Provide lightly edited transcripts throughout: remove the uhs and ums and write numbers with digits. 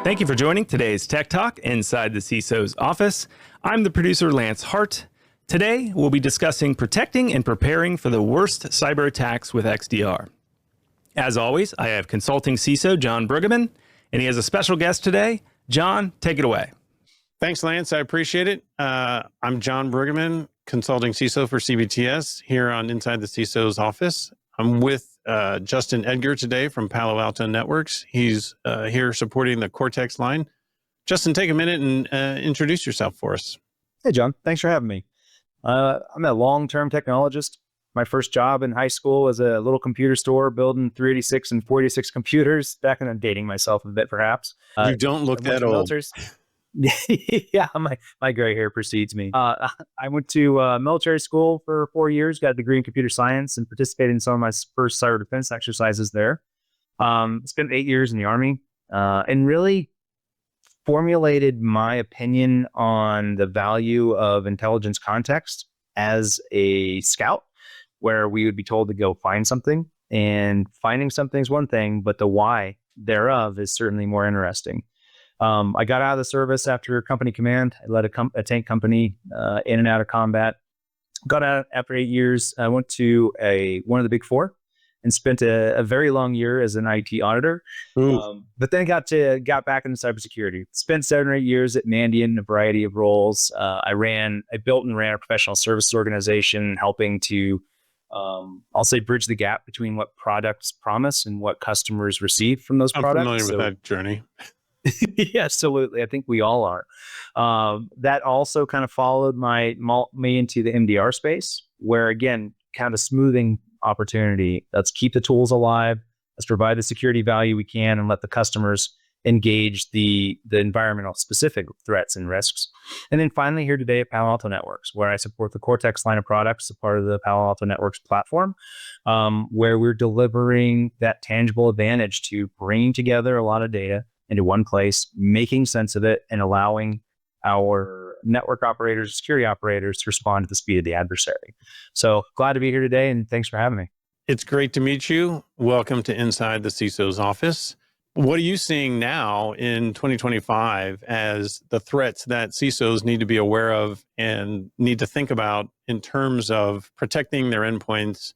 Thank you for joining today's Tech Talk inside the CISO's office. I'm the producer, Lance Hart. Today, we'll be discussing protecting and preparing for the worst cyber attacks with XDR. As always, I have consulting CISO John Bruggeman, and he has a special guest today. John, take it away. Thanks, Lance. I appreciate it. I'm John Bruggeman, consulting CISO for CBTS here on Inside the CISO's office. I'm with Justin Edgar today from Palo Alto Networks. He's here supporting the Cortex line. Justin, take a minute and introduce yourself for us. Hey, John. Thanks for having me. I'm a long-term technologist. My first job in high school was a little computer store building 386 and 486 computers. Back in, I'm dating myself a bit, perhaps. You don't look that old. Yeah, my gray hair precedes me. I went to military school for 4 years, got a degree in computer science, and participated in some of my first cyber defense exercises there. Spent 8 years in the Army, and really formulated my opinion on the value of intelligence context as a scout, where we would be told to go find something, and finding something is one thing, but the why thereof is certainly more interesting. I got out of the service after company command. I led a tank company in and out of combat. Got out after 8 years. I went to one of the big four and spent a very long year as an IT auditor. But then got back into cybersecurity. Spent 7 or 8 years at Mandiant, a variety of roles. I built and ran a professional services organization, helping to, I'll say, bridge the gap between what products promise and what customers receive from those products. I'm familiar with that journey. Yeah, absolutely. I think we all are. That also kind of followed me into the MDR space, where again, kind of smoothing opportunity. Let's keep the tools alive. Let's provide the security value we can, and let the customers engage the environmental specific threats and risks. And then finally here today at Palo Alto Networks, where I support the Cortex line of products, a part of the Palo Alto Networks platform, where we're delivering that tangible advantage to bringing together a lot of data into one place, making sense of it, and allowing our network operators, security operators to respond to the speed of the adversary. So glad to be here today, and thanks for having me. It's great to meet you. Welcome to Inside the CISO's office. What are you seeing now in 2025 as the threats that CISOs need to be aware of and need to think about in terms of protecting their endpoints,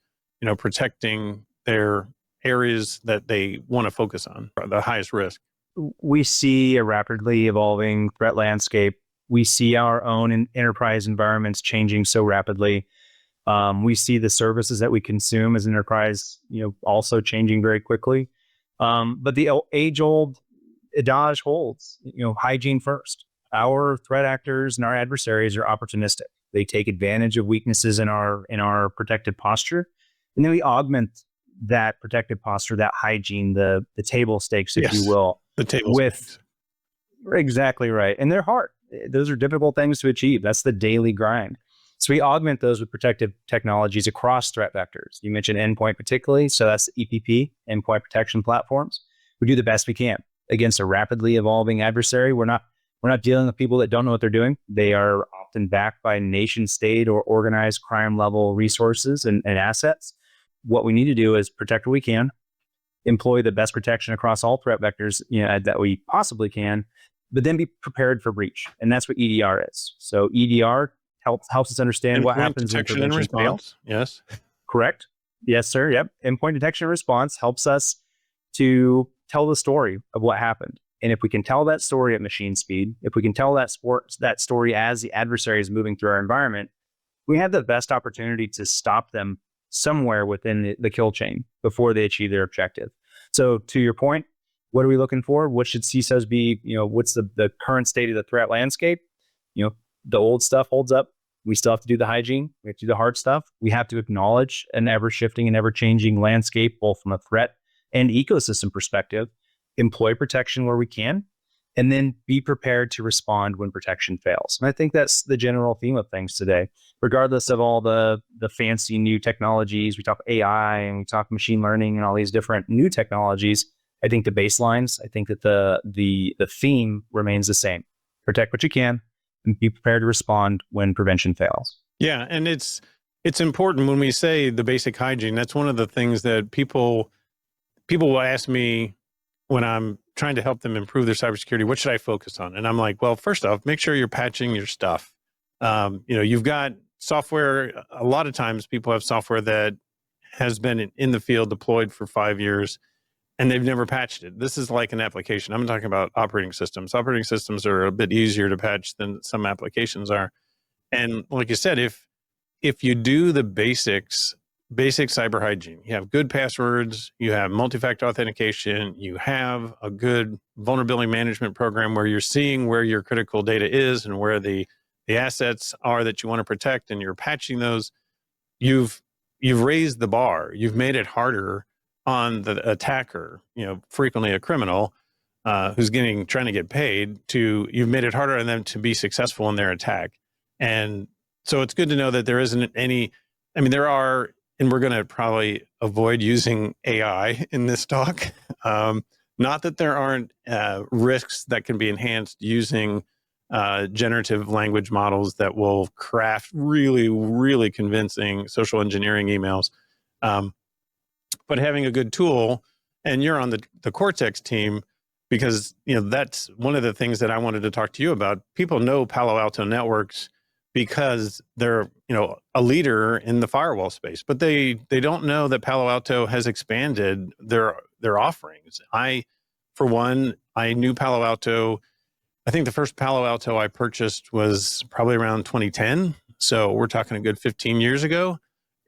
protecting their areas that they want to focus on, the highest risk? We see a rapidly evolving threat landscape. We see our own enterprise environments changing so rapidly. We see the services that we consume as an enterprise, also changing very quickly. But the age-old adage holds, hygiene first. Our threat actors and our adversaries are opportunistic. They take advantage of weaknesses in our protected posture, and then we augment that protected posture, that hygiene, the table stakes, if you will. The table stakes. Exactly right. And they're hard. Those are difficult things to achieve. That's the daily grind. So we augment those with protective technologies across threat vectors. You mentioned endpoint particularly. So that's EPP, endpoint protection platforms. We do the best we can against a rapidly evolving adversary. We're not dealing with people that don't know what they're doing. They are often backed by nation state or organized crime level resources and assets. What we need to do is protect what we can, employ the best protection across all threat vectors that we possibly can, but then be prepared for breach. And that's what EDR is. So EDR helps us understand what happens when prevention fails. Yes. Correct. Yes, sir. Yep. Endpoint detection and response helps us to tell the story of what happened. And if we can tell that story at machine speed, if we can tell that story as the adversary is moving through our environment, we have the best opportunity to stop them somewhere within the kill chain before they achieve their objective. So to your point, what are we looking for? What should CISOs be? What's the current state of the threat landscape? The old stuff holds up. We still have to do the hygiene. We have to do the hard stuff. We have to acknowledge an ever-shifting and ever-changing landscape, both from a threat and ecosystem perspective, employ protection where we can, and then be prepared to respond when protection fails. And I think that's the general theme of things today. Regardless of all the fancy new technologies, we talk AI and we talk machine learning and all these different new technologies. I think the baselines, I think that the theme remains the same. Protect what you can and be prepared to respond when prevention fails. Yeah, and it's It's important when we say the basic hygiene. That's one of the things that people will ask me when I'm trying to help them improve their cybersecurity. What should I focus on? And I'm like, well, first off, make sure you're patching your stuff. You've got software. A lot of times people have software that has been in the field deployed for 5 years and they've never patched it. This is like an application. I'm talking about operating systems. Operating systems are a bit easier to patch than some applications are. And like you said, if you do the basic cyber hygiene, you have good passwords, you have multi-factor authentication, you have a good vulnerability management program where you're seeing where your critical data is and where the assets are that you want to protect, and you're patching those, you've raised the bar. You've made it harder on the attacker, frequently a criminal who's trying to get paid, you've made it harder on them to be successful in their attack. And so it's good to know that there isn't any, there are, and we're going to probably avoid using AI in this talk. Not that there aren't risks that can be enhanced using generative language models that will craft really, really convincing social engineering emails. But having a good tool, and you're on the Cortex team, because that's one of the things that I wanted to talk to you about. People know Palo Alto Networks because they're a leader in the firewall space, but they don't know that Palo Alto has expanded their offerings. For one, I knew Palo Alto. I think the first Palo Alto I purchased was probably around 2010. So we're talking a good 15 years ago.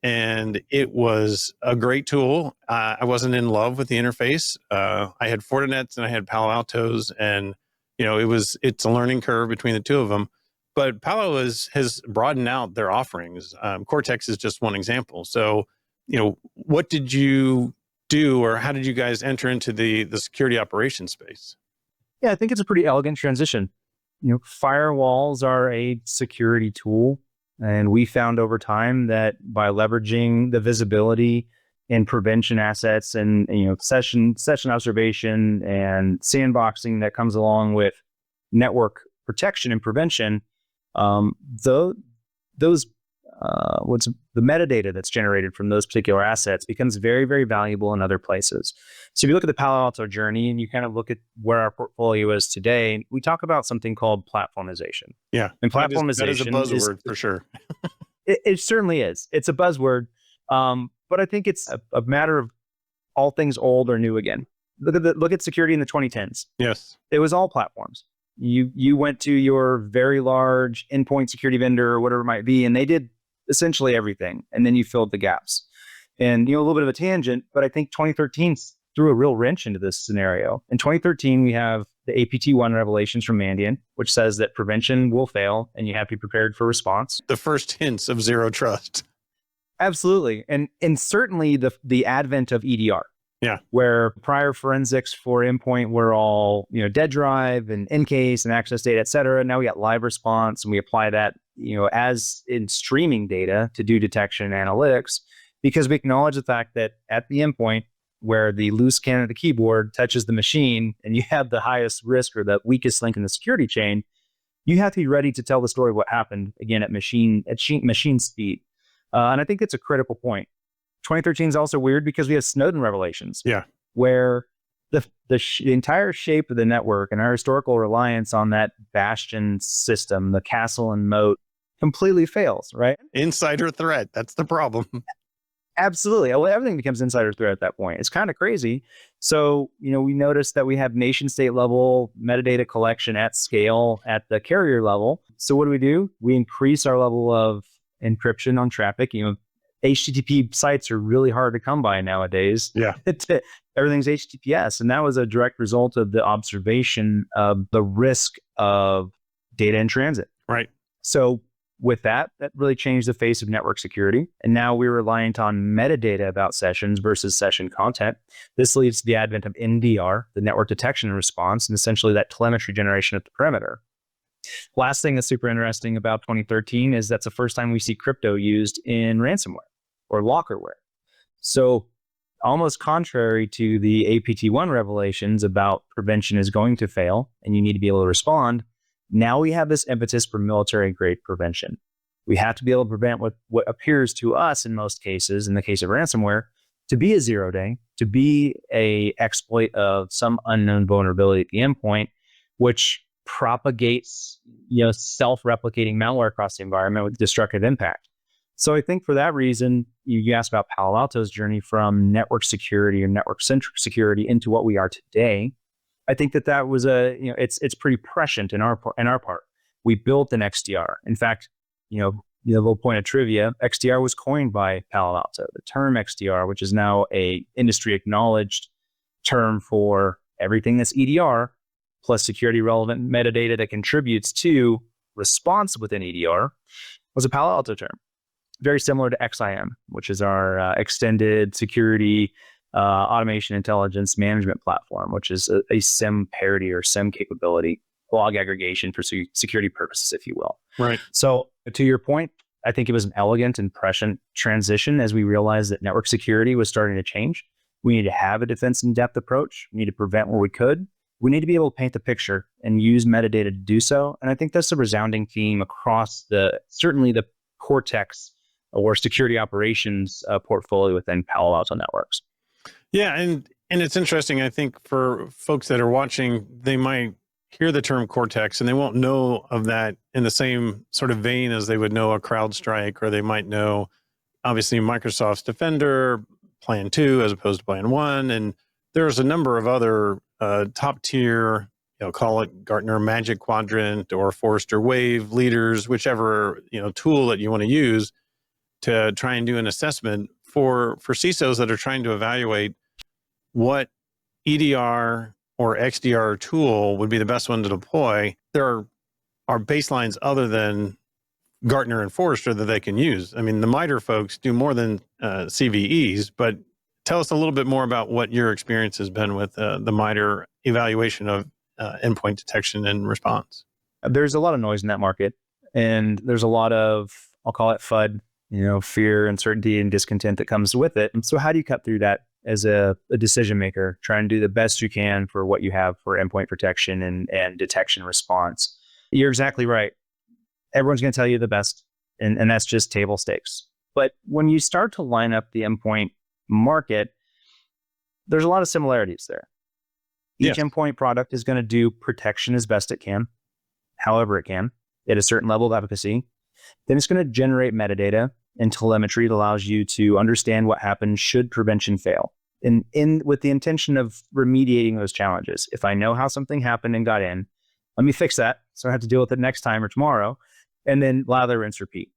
And it was a great tool. I wasn't in love with the interface. I had Fortinets and I had Palo Altos, and it's a learning curve between the two of them. But Palo has broadened out their offerings. Cortex is just one example. So, what did you do, or how did you guys enter into the security operations space? Yeah, I think it's a pretty elegant transition. Firewalls are a security tool. And we found over time that by leveraging the visibility and prevention assets and session observation and sandboxing that comes along with network protection and prevention, what's the metadata that's generated from those particular assets becomes very, very valuable in other places. So if you look at the Palo Alto journey and you kind of look at where our portfolio is today, we talk about something called platformization. Yeah. And platformization that is a buzzword for sure. It certainly is. It's a buzzword. But I think it's a matter of all things old or new again. Look at security in the 2010s. Yes. It was all platforms. You went to your very large endpoint security vendor or whatever it might be, and they did essentially everything. And then you filled the gaps. And, a little bit of a tangent, but I think 2013 threw a real wrench into this scenario. In 2013, we have the APT1 revelations from Mandiant, which says that prevention will fail and you have to be prepared for response. The first hints of zero trust. Absolutely. And certainly the advent of EDR. Yeah. Where prior forensics for endpoint were all, dead drive and encase and access data, et cetera. Now we got live response, and we apply that, as in streaming data to do detection and analytics, because we acknowledge the fact that at the endpoint where the loose cannon of the keyboard touches the machine and you have the highest risk or the weakest link in the security chain, you have to be ready to tell the story of what happened again at machine speed. And I think it's a critical point. 2013 is also weird because we have Snowden revelations. Yeah. Where the entire shape of the network and our historical reliance on that bastion system, the castle and moat, completely fails, right? Insider threat. That's the problem. Absolutely. Well, everything becomes insider threat at that point. It's kind of crazy. So, we noticed that we have nation state level metadata collection at scale at the carrier level. So what do? We increase our level of encryption on traffic. HTTP sites are really hard to come by nowadays. Yeah. Everything's HTTPS. And that was a direct result of the observation of the risk of data in transit. Right. So with that really changed the face of network security. And now we're reliant on metadata about sessions versus session content. This leads to the advent of NDR, the network detection and response, and essentially that telemetry generation at the perimeter. Last thing that's super interesting about 2013 is that's the first time we see crypto used in ransomware or lockerware. So almost contrary to the APT1 revelations about prevention is going to fail and you need to be able to respond, now we have this impetus for military grade prevention. We have to be able to prevent what appears to us in most cases, in the case of ransomware, to be a 0-day, to be a exploit of some unknown vulnerability at the endpoint, which propagates, self-replicating malware across the environment with destructive impact. So I think for that reason, you asked about Palo Alto's journey from network security or network-centric security into what we are today. I think that was it's pretty prescient in our part. We built an XDR. In fact, the little point of trivia, XDR was coined by Palo Alto. The term XDR, which is now a industry acknowledged term for everything that's EDR plus security relevant metadata that contributes to response within EDR, was a Palo Alto term. Very similar to XIM, which is our extended security automation intelligence management platform, which is a SIM parity or SIM capability, log aggregation for security purposes, if you will. Right. So to your point, I think it was an elegant and prescient transition as we realized that network security was starting to change. We need to have a defense in depth approach. We need to prevent where we could. We need to be able to paint the picture and use metadata to do so. And I think that's a resounding theme across certainly the Cortex or security operations portfolio within Palo Alto Networks. Yeah, and it's interesting. I think for folks that are watching, they might hear the term Cortex and they won't know of that in the same sort of vein as they would know a CrowdStrike, or they might know, obviously, Microsoft's Defender, Plan 2 as opposed to Plan 1. And there's a number of other top tier, call it Gartner Magic Quadrant or Forrester Wave leaders, whichever tool that you want to use to try and do an assessment for CISOs that are trying to evaluate what EDR or XDR tool would be the best one to deploy. There are baselines other than Gartner and Forrester that they can use. I mean, the MITRE folks do more than CVEs, but tell us a little bit more about what your experience has been with the MITRE evaluation of endpoint detection and response. There's a lot of noise in that market, and there's a lot of, I'll call it FUD, fear, uncertainty, and discontent that comes with it. And so how do you cut through that as a decision maker, try and do the best you can for what you have for endpoint protection and detection response? You're exactly right. Everyone's going to tell you the best, and that's just table stakes. But when you start to line up the endpoint market, there's a lot of similarities there. Each endpoint product is going to do protection as best it can, however it can, at a certain level of efficacy. Then it's going to generate metadata and telemetry that allows you to understand what happens should prevention fail. And with the intention of remediating those challenges. If I know how something happened and got in, let me fix that so I don't have to deal with it next time or tomorrow, and then lather, rinse, repeat.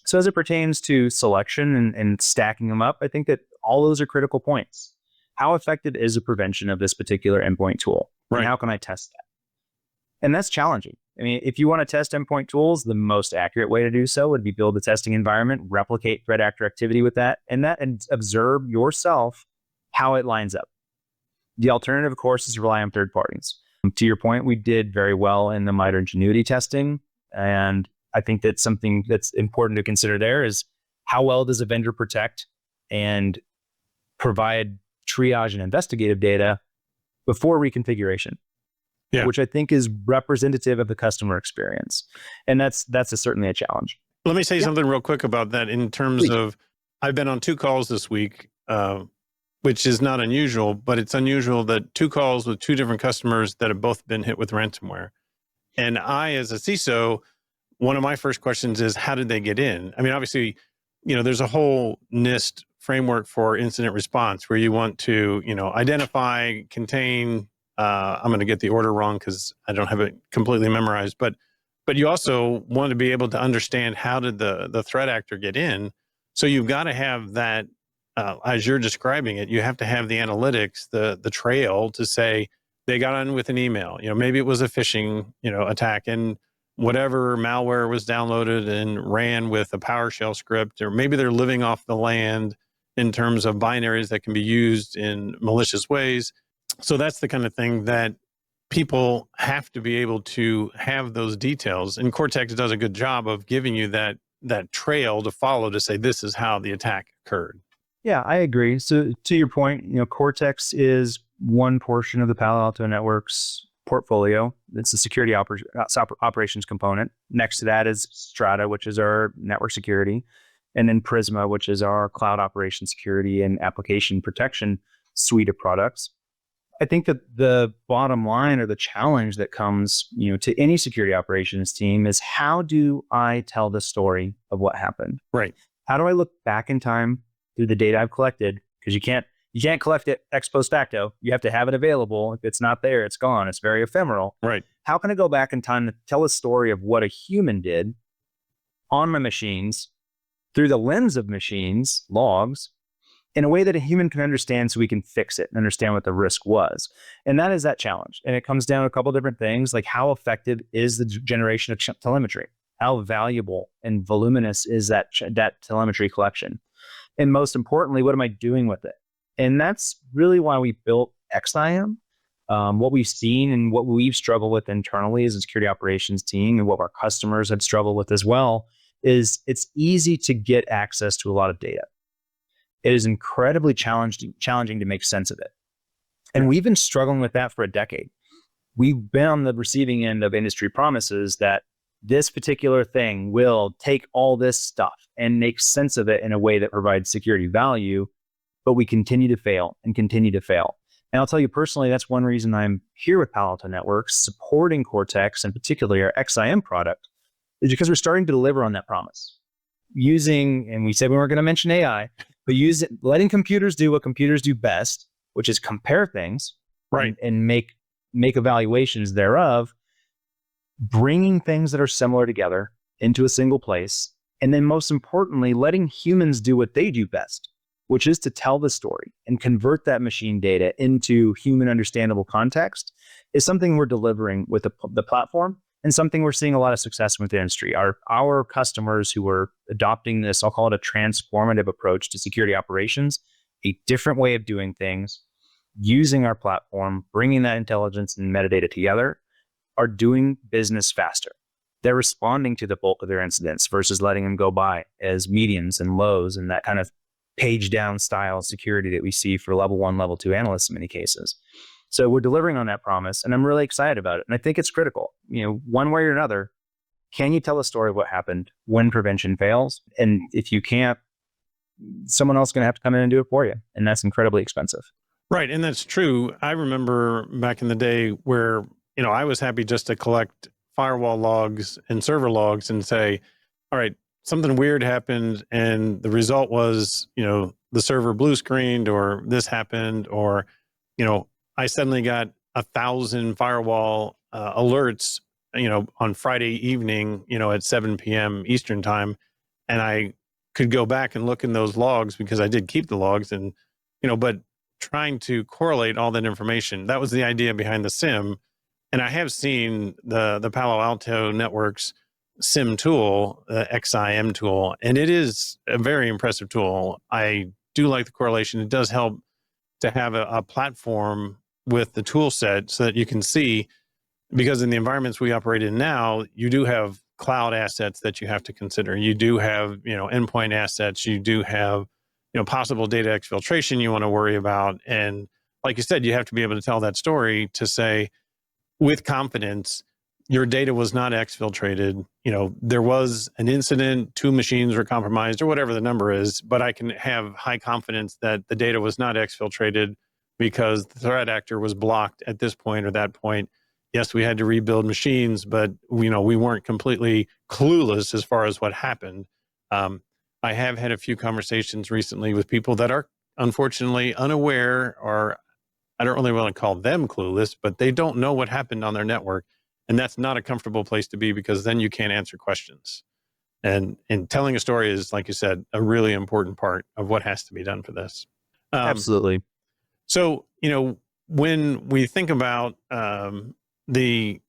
So as it pertains to selection and stacking them up, I think that all those are critical points. How effective is the prevention of this particular endpoint tool? Right. And how can I test that? And that's challenging. I mean, if you want to test endpoint tools, the most accurate way to do so would be build a testing environment, replicate threat actor activity with that, and observe yourself how it lines up. The alternative, of course, is to rely on third parties. To your point, we did very well in the MITRE Ingenuity testing. And I think that's something that's important to consider there is how well does a vendor protect and provide triage and investigative data before reconfiguration? Yeah. Which I think is representative of the customer experience. And that's certainly a challenge. Let me say something real quick about that in terms of, I've been on 2 calls this week, which is not unusual, but it's unusual that 2 calls with 2 different customers that have both been hit with ransomware. And I, as a CISO, one of my first questions is, how did they get in? I mean, obviously, there's a whole NIST framework for incident response where you want to, identify, contain, I'm going to get the order wrong because I don't have it completely memorized, but you also want to be able to understand how did the threat actor get in. So you've got to have that, as you're describing it, you have to have the analytics, the trail to say they got on with an email. Maybe it was a phishing, attack, and whatever malware was downloaded and ran with a PowerShell script, or maybe they're living off the land in terms of binaries that can be used in malicious ways. So that's the kind of thing that people have to be able to have those details. And Cortex does a good job of giving you that trail to follow to say, this is how the attack occurred. Yeah, I agree. So to your point, Cortex is one portion of the Palo Alto Networks portfolio. It's the security operations component. Next to that is Strata, which is our network security. And then Prisma, which is our cloud operations security and application protection suite of products. I think that the bottom line or the challenge that comes, to any security operations team is, how do I tell the story of what happened? Right. How do I look back in time through the data I've collected? Because you can't collect it ex post facto. You have to have it available. If it's not there, it's gone. It's very ephemeral. Right. How can I go back in time to tell a story of what a human did on my machines through the lens of machines, logs, in a way that a human can understand, so we can fix it and understand what the risk was? And that is that challenge. And it comes down to a couple of different things, like how effective is the generation of telemetry? How valuable and voluminous is that telemetry collection? And most importantly, what am I doing with it? And that's really why we built XIM. What we've seen and what we've struggled with internally as a security operations team, and what our customers have struggled with as well, is it's easy to get access to a lot of data. It is incredibly challenging to make sense of it. And we've been struggling with that for a decade. We've been on the receiving end of industry promises that this particular thing will take all this stuff and make sense of it in a way that provides security value, but we continue to fail and continue to fail. And I'll tell you personally, that's one reason I'm here with Palo Alto Networks, supporting Cortex, and particularly our XIM product, is because we're starting to deliver on that promise. And we said we weren't going to mention AI, but letting computers do what computers do best, which is compare things, right, and make evaluations thereof, bringing things that are similar together into a single place, and then most importantly, letting humans do what they do best, which is to tell the story and convert that machine data into human understandable context, is something we're delivering with the platform, and something we're seeing a lot of success with the industry. Our customers who are adopting this, I'll call it a transformative approach to security operations, a different way of doing things, using our platform, bringing that intelligence and metadata together, are doing business faster. They're responding to the bulk of their incidents versus letting them go by as medians and lows and that kind of page down style security that we see for level 1, level 2 analysts in many cases. So we're delivering on that promise, and I'm really excited about it. And I think it's critical, one way or another. Can you tell a story of what happened when prevention fails? And if you can't, someone else is going to have to come in and do it for you. And that's incredibly expensive. Right. And that's true. I remember back in the day where, I was happy just to collect firewall logs and server logs and say, all right, something weird happened, and the result was, the server blue screened, or this happened, or, I suddenly got 1,000 firewall alerts, on Friday evening, at 7 p.m. Eastern time. And I could go back and look in those logs because I did keep the logs, and, but trying to correlate all that information, that was the idea behind the SIM. And I have seen the Palo Alto Networks SIM tool, the XIM tool, and it is a very impressive tool. I do like the correlation. It does help to have a platform with the tool set so that you can see, because in the environments we operate in now, you do have cloud assets that you have to consider. You do have, endpoint assets. You do have, possible data exfiltration you want to worry about. And like you said, you have to be able to tell that story to say, with confidence, your data was not exfiltrated. There was an incident, 2 machines were compromised, or whatever the number is, but I can have high confidence that the data was not exfiltrated because the threat actor was blocked at this point or that point. Yes, we had to rebuild machines, but we weren't completely clueless as far as what happened. I have had a few conversations recently with people that are unfortunately unaware, or I don't really want to call them clueless, but they don't know what happened on their network. And that's not a comfortable place to be, because then you can't answer questions. And telling a story is, like you said, a really important part of what has to be done for this. Absolutely. So, when we think about the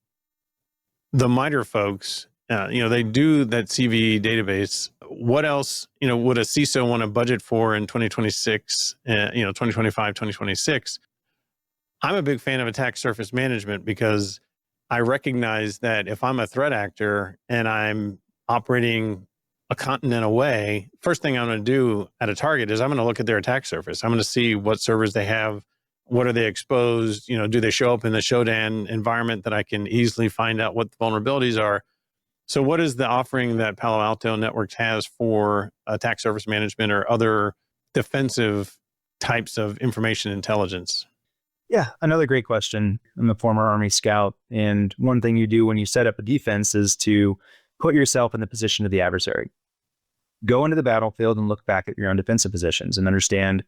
MITRE folks, they do that CV database. What else, would a CISO want to budget for in 2026, 2025, 2026? I'm a big fan of attack surface management, because I recognize that if I'm a threat actor and I'm operating a continent away, first thing I'm going to do at a target is I'm going to look at their attack surface. I'm going to see what servers they have, What are they exposed? Do they show up in the Shodan environment that I can easily find out what the vulnerabilities are? So what is the offering that Palo Alto Networks has for attack surface management or other defensive types of information intelligence? Yeah, another great question. I'm a former Army scout, and one thing you do when you set up a defense is to put yourself in the position of the adversary. Go into the battlefield and look back at your own defensive positions and understand,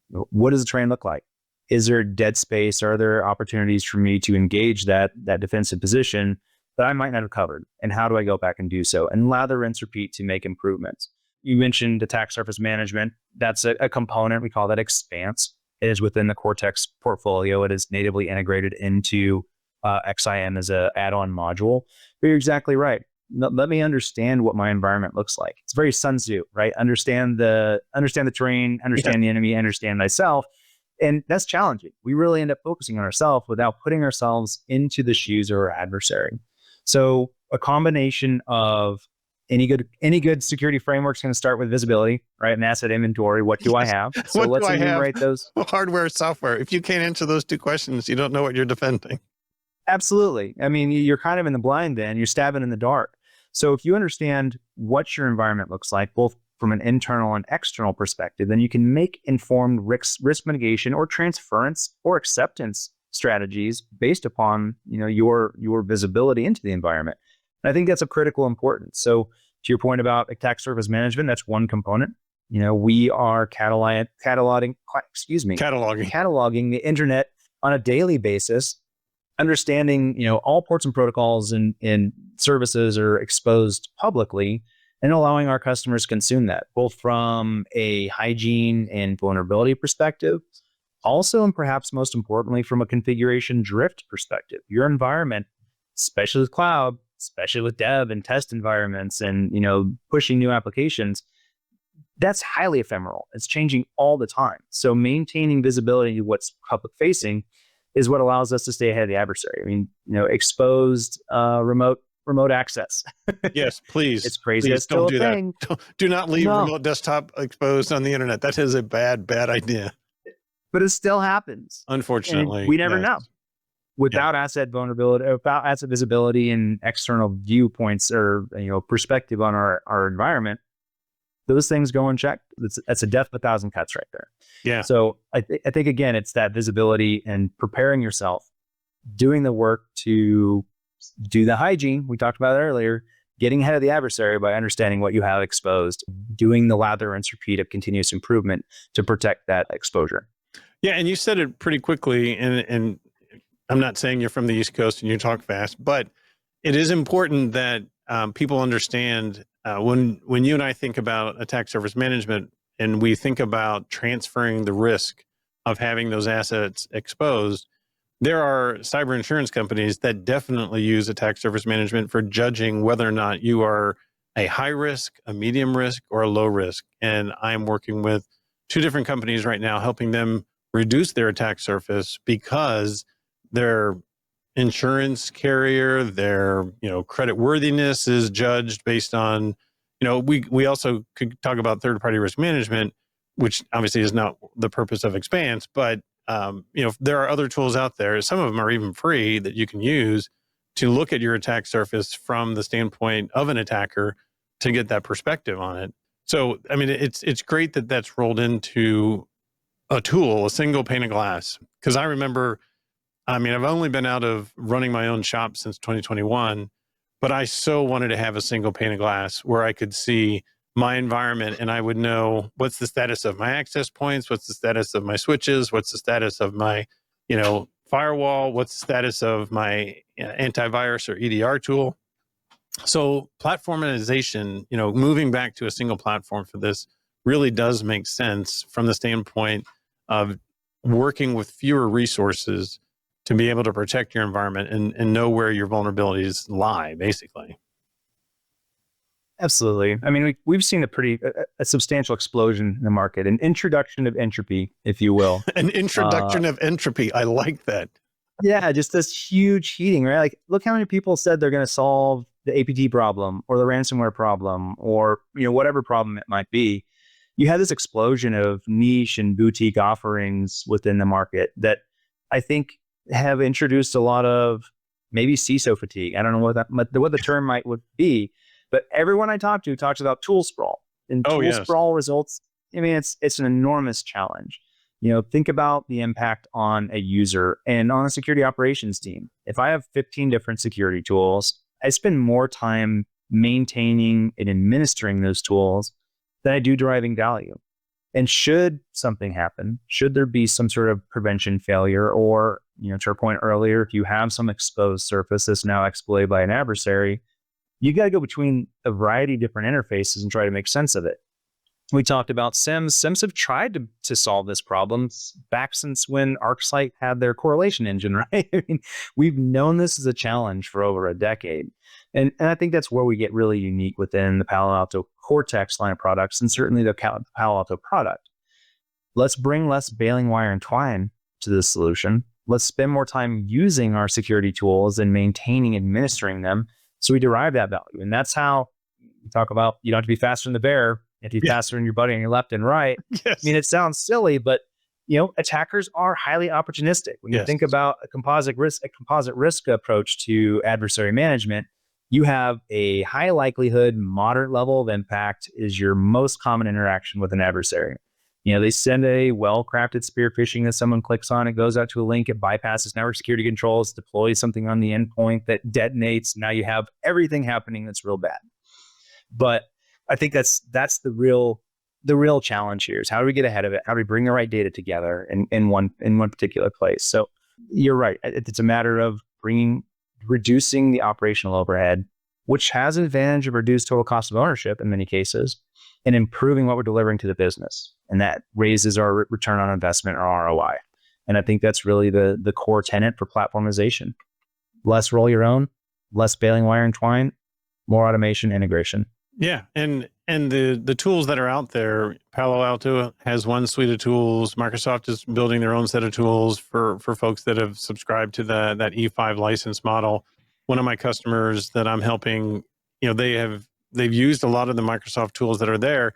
what does the terrain look like? Is there dead space? Are there opportunities for me to engage that defensive position that I might not have covered? And how do I go back and do so? And lather, rinse, repeat to make improvements. You mentioned attack surface management. That's a component. We call that Expanse. It is within the Cortex portfolio. It is natively integrated into XIM as an add-on module. But you're exactly right. Let me understand what my environment looks like. It's very Sun Tzu, right? Understand the terrain, understand the enemy, understand myself. And that's challenging. We really end up focusing on ourselves without putting ourselves into the shoes of our adversary. So a combination of any good security framework is going to start with visibility, right? And asset inventory. What do I have? So let's enumerate those. Hardware, software. If you can't answer those two questions, you don't know what you're defending. Absolutely. I mean, you're kind of in the blind then. You're stabbing in the dark. So if you understand what your environment looks like, both from an internal and external perspective, then you can make informed risk mitigation or transference or acceptance strategies based upon your visibility into the environment. And I think that's of critical importance. So to your point about attack surface management, that's one component. We are cataloging the internet on a daily basis, understanding all ports and protocols and services are exposed publicly, and allowing our customers to consume that, both from a hygiene and vulnerability perspective, also, and perhaps most importantly, from a configuration drift perspective. Your environment, especially with cloud, especially with dev and test environments and pushing new applications, that's highly ephemeral. It's changing all the time. So maintaining visibility to what's public facing is what allows us to stay ahead of the adversary. I mean, exposed remote access. Yes, please. It's crazy. Please don't do that. Do not leave remote desktop exposed on the internet. That is a bad idea. But it still happens. Unfortunately. And we never know. Without asset vulnerability, without asset visibility and external viewpoints or perspective on our environment, those things go unchecked. That's a death of 1,000 cuts right there. Yeah. So I think again, it's that visibility and preparing yourself, doing the work to do the hygiene we talked about earlier, getting ahead of the adversary by understanding what you have exposed, doing the lather and repeat of continuous improvement to protect that exposure. Yeah, and you said it pretty quickly, and I'm not saying you're from the East Coast and you talk fast, but it is important that people understand when you and I think about attack surface management and we think about transferring the risk of having those assets exposed, there are cyber insurance companies that definitely use attack surface management for judging whether or not you are a high risk, a medium risk, or a low risk. And I'm working with 2 different companies right now, helping them reduce their attack surface because their insurance carrier, their credit worthiness is judged based on, we also could talk about third-party risk management, which obviously is not the purpose of Expanse, but there are other tools out there. Some of them are even free that you can use to look at your attack surface from the standpoint of an attacker to get that perspective on it. So, I mean, it's great that that's rolled into a tool, a single pane of glass. Because I remember, I've only been out of running my own shop since 2021, but I so wanted to have a single pane of glass where I could see my environment and I would know what's the status of my access points, what's the status of my switches, what's the status of my, firewall, what's the status of my antivirus or EDR tool. So platformization, moving back to a single platform for this really does make sense from the standpoint of working with fewer resources to be able to protect your environment and know where your vulnerabilities lie, basically. Absolutely. I mean, we've seen a substantial explosion in the market, an introduction of entropy, if you will. An introduction of entropy. I like that. Yeah, just this huge heating, right? Like, look how many people said they're going to solve the APT problem or the ransomware problem or, whatever problem it might be. you had this explosion of niche and boutique offerings within the market that I think have introduced a lot of maybe CISO fatigue. I don't know what the term would be, but everyone I talk to talks about tool sprawl, and tool sprawl results. I mean, it's an enormous challenge. Think about the impact on a user and on a security operations team. If I have 15 different security tools, I spend more time maintaining and administering those tools than I do deriving value. And should something happen, should there be some sort of prevention failure, or, to our point earlier, if you have some exposed surface that's now exploited by an adversary, you got to go between a variety of different interfaces and try to make sense of it. We talked about SIEMs. SIEMs have tried to solve this problem back since when ArcSight had their correlation engine, right? I mean, we've known this as a challenge for over a decade. And I think that's where we get really unique within the Palo Alto Cortex line of products, and certainly the Palo Alto product. Let's bring less bailing wire and twine to the solution. Let's spend more time using our security tools and maintaining, administering them, so we derive that value. And that's how we talk about, you don't have to be faster than the bear. If you faster than your buddy on your left and right. Yes. I mean, it sounds silly, but attackers are highly opportunistic. When you think about a composite risk approach to adversary management, you have a high likelihood, moderate level of impact is your most common interaction with an adversary. They send a well-crafted spear phishing that someone clicks on, it goes out to a link, it bypasses network security controls, deploys something on the endpoint that detonates. Now you have everything happening that's real bad. But I think that's the real challenge here is how do we get ahead of it? How do we bring the right data together in one particular place? So you're right. It's a matter of reducing the operational overhead, which has an advantage of reduced total cost of ownership in many cases, and improving what we're delivering to the business. And that raises our return on investment, or ROI. And I think that's really the core tenet for platformization. Less roll your own, less bailing wire and twine, more automation, integration. Yeah, and the tools that are out there, Palo Alto has one suite of tools. Microsoft is building their own set of tools for folks that have subscribed to that E5 license model. One of my customers that I'm helping, they've used a lot of the Microsoft tools that are there,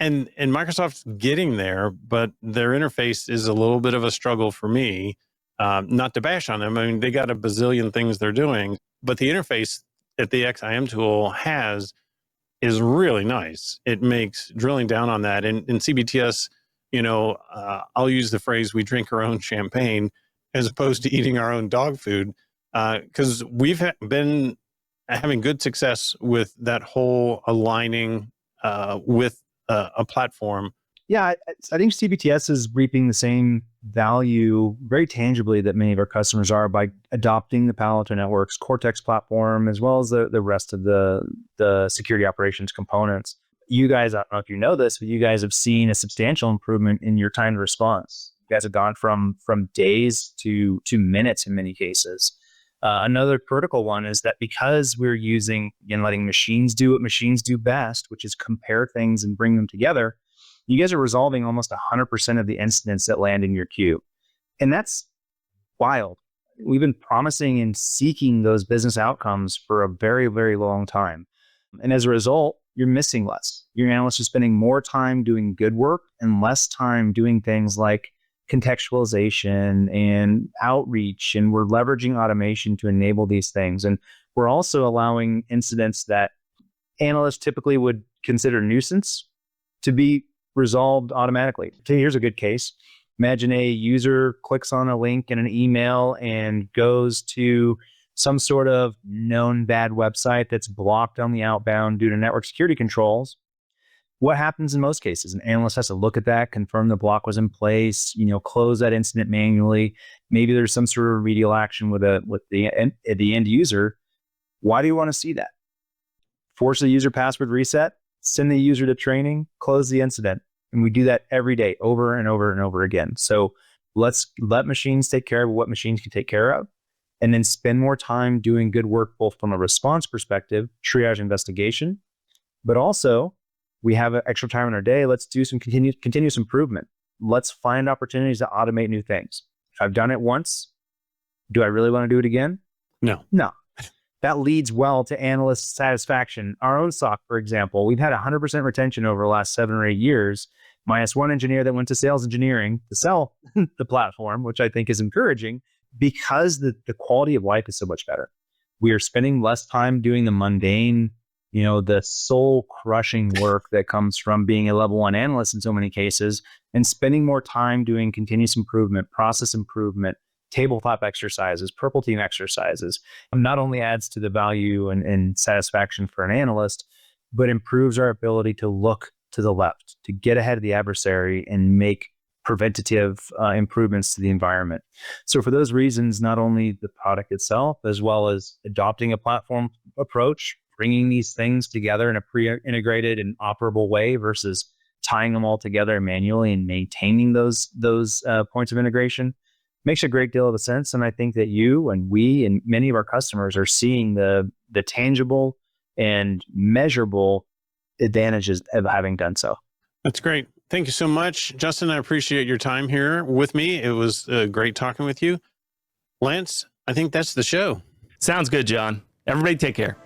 and Microsoft's getting there, but their interface is a little bit of a struggle for me. Not to bash on them, I mean, they got a bazillion things they're doing, but the interface that the XIM tool has is really nice. It makes drilling down on that. And in CBTS, I'll use the phrase, we drink our own champagne as opposed to eating our own dog food, because we've been having good success with that whole aligning with a platform. Yeah, I think CBTS is reaping the same value very tangibly that many of our customers are by adopting the Palo Alto Networks Cortex platform, as well as the rest of the security operations components. You guys, I don't know if you know this, but you guys have seen a substantial improvement in your time to response. You guys have gone from days to minutes in many cases. Another critical one is that because we're using and letting machines do what machines do best, which is compare things and bring them together, you guys are resolving almost 100% of the incidents that land in your queue. And that's wild. We've been promising and seeking those business outcomes for a very, very long time. And as a result, you're missing less. Your analysts are spending more time doing good work and less time doing things like contextualization and outreach. And we're leveraging automation to enable these things. And we're also allowing incidents that analysts typically would consider nuisance to be resolved automatically. So here's a good case. Imagine a user clicks on a link in an email and goes to some sort of known bad website that's blocked on the outbound due to network security controls. What happens in most cases? An analyst has to look at that, confirm the block was in place, close that incident manually. Maybe there's some sort of remedial action with the end user. Why do you want to see that? Force the user password reset, send the user to training, close the incident. And we do that every day, over and over and over again. So let's let machines take care of what machines can take care of, and then spend more time doing good work, both from a response perspective, triage investigation, but also we have extra time in our day. Let's do some continuous improvement. Let's find opportunities to automate new things. If I've done it once, do I really want to do it again? No. that leads well to analyst satisfaction. Our own SOC, for example, we've had 100% retention over the last 7 or 8 years, minus one engineer that went to sales engineering to sell the platform, which I think is encouraging because the quality of life is so much better. We are spending less time doing the mundane, the soul crushing work that comes from being a level 1 analyst in so many cases, and spending more time doing continuous improvement, process improvement, tabletop exercises, purple team exercises. Not only adds to the value and satisfaction for an analyst, but improves our ability to look to the left, to get ahead of the adversary and make preventative improvements to the environment. So for those reasons, not only the product itself, as well as adopting a platform approach, bringing these things together in a pre-integrated and operable way versus tying them all together manually and maintaining those points of integration, makes a great deal of sense. And I think that you and we and many of our customers are seeing the tangible and measurable advantages of having done so. That's great. Thank you so much, Justin. I appreciate your time here with me. It was great talking with you. Lance, I think that's the show. Sounds good, John. Everybody take care.